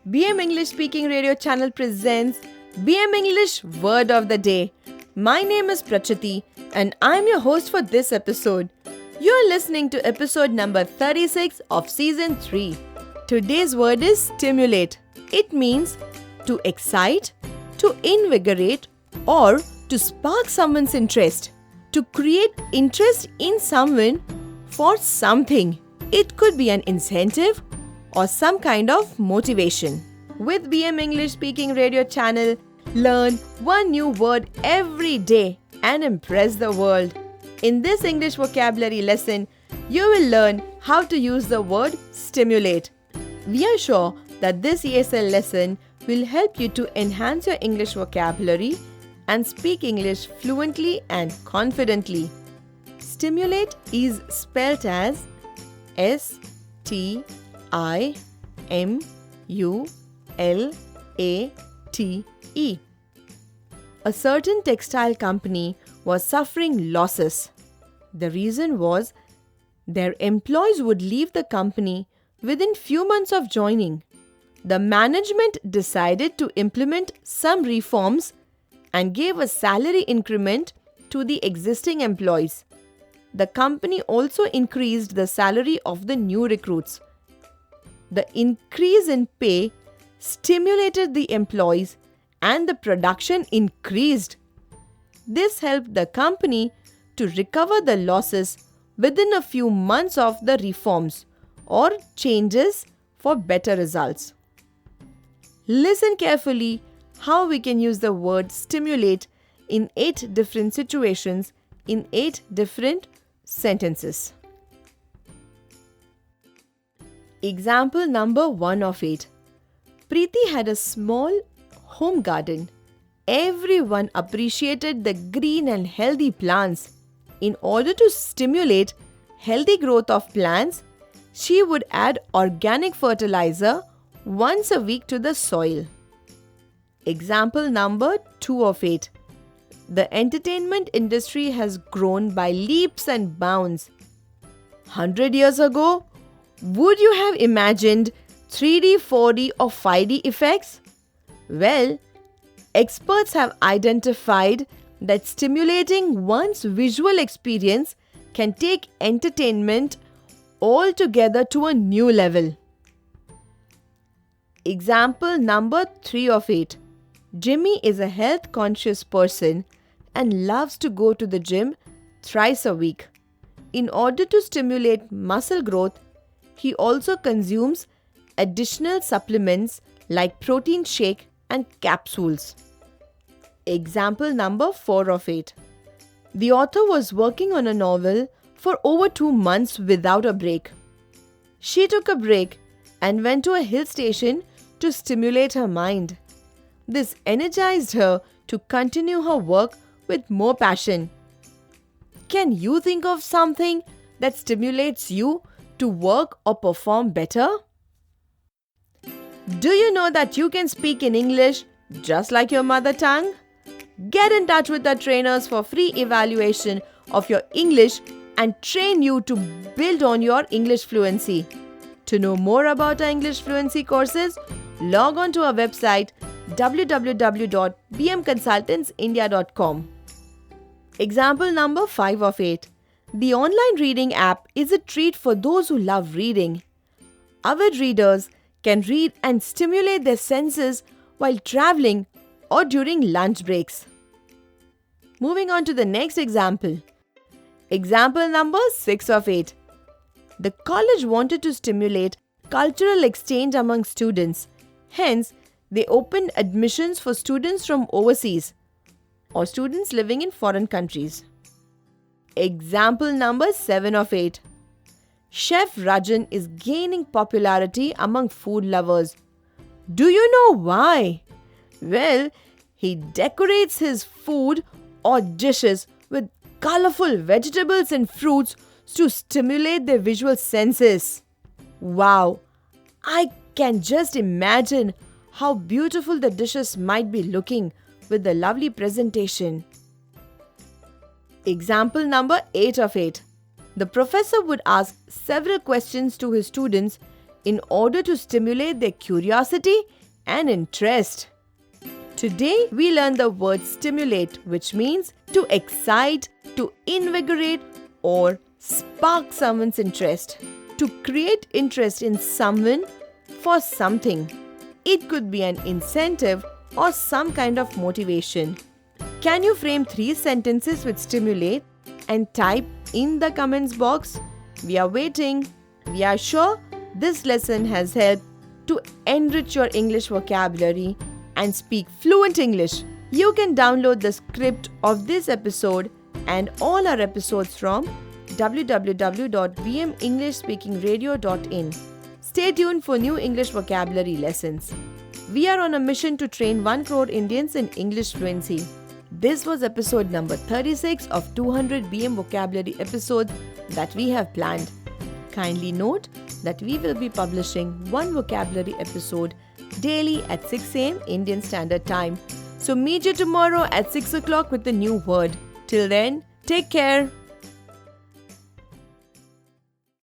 BM English Speaking Radio Channel presents BM English Word of the Day. My name is Prachati and I'm your host for this episode. You're listening to episode number 36 of season 3. Today's word is stimulate. It means to excite, to invigorate, or to spark someone's interest. To create interest in someone for something. It could be an incentive or some kind of motivation. With BM English Speaking Radio Channel, learn one new word every day and impress the world. In this English vocabulary lesson, you will learn how to use the word stimulate. We are sure that this ESL lesson will help you to enhance your English vocabulary and speak English fluently and confidently. Stimulate is spelled as STIMULATE. A certain textile company was suffering losses. The reason was their employees would leave the company within few months of joining. The management decided to implement some reforms and gave a salary increment to the existing employees. The company also increased the salary of the new recruits. The increase in pay stimulated the employees and the production increased. This helped the company to recover the losses within a few months of the reforms or changes for better results. Listen carefully how we can use the word stimulate in 8 different situations in 8 different sentences. Example number 1 of 8. Preeti had a small home garden. Everyone appreciated the green and healthy plants. In order to stimulate healthy growth of plants, she would add organic fertilizer once a week to the soil. Example number 2 of 8. The entertainment industry has grown by leaps and bounds. 100 years ago, would you have imagined 3D, 4D or 5D effects? Well, experts have identified that stimulating one's visual experience can take entertainment altogether to a new level. Example number 3 of 8. Jimmy is a health-conscious person and loves to go to the gym thrice a week. In order to stimulate muscle growth, he also consumes additional supplements like protein shake and capsules. Example number 4 of 8. The author was working on a novel for over 2 months without a break. She took a break and went to a hill station to stimulate her mind. This energized her to continue her work with more passion. Can you think of something that stimulates you to work or perform better? Do you know that you can speak in English just like your mother tongue? Get in touch with our trainers for free evaluation of your English and train you to build on your English fluency. To know more about our English fluency courses, log on to our website www.bmconsultantsindia.com. Example number 5 of 8. The online reading app is a treat for those who love reading. Avid readers can read and stimulate their senses while traveling or during lunch breaks. Moving on to the next example. Example number 6 of 8. The college wanted to stimulate cultural exchange among students. Hence, they opened admissions for students from overseas or students living in foreign countries. Example number 7 of 8. Chef Rajan is gaining popularity among food lovers. Do you know why? Well, he decorates his food or dishes with colorful vegetables and fruits to stimulate their visual senses. Wow! I can just imagine how beautiful the dishes might be looking with the lovely presentation. Example number 8 of 8. The professor would ask several questions to his students in order to stimulate their curiosity and interest. Today, we learn the word stimulate, which means to excite, to invigorate, or spark someone's interest. To create interest in someone for something. It could be an incentive or some kind of motivation. Can you frame 3 sentences with stimulate and type in the comments box? We are waiting. We are sure this lesson has helped to enrich your English vocabulary and speak fluent English. You can download the script of this episode and all our episodes from www.bmenglishspeakingradio.in. Stay tuned for new English vocabulary lessons. We are on a mission to train 1 crore Indians in English fluency. This was episode number 36 of 200 BM vocabulary episodes that we have planned. Kindly note that we will be publishing 1 vocabulary episode daily at 6 am Indian Standard Time. So meet you tomorrow at 6 o'clock with a new word. Till then, take care.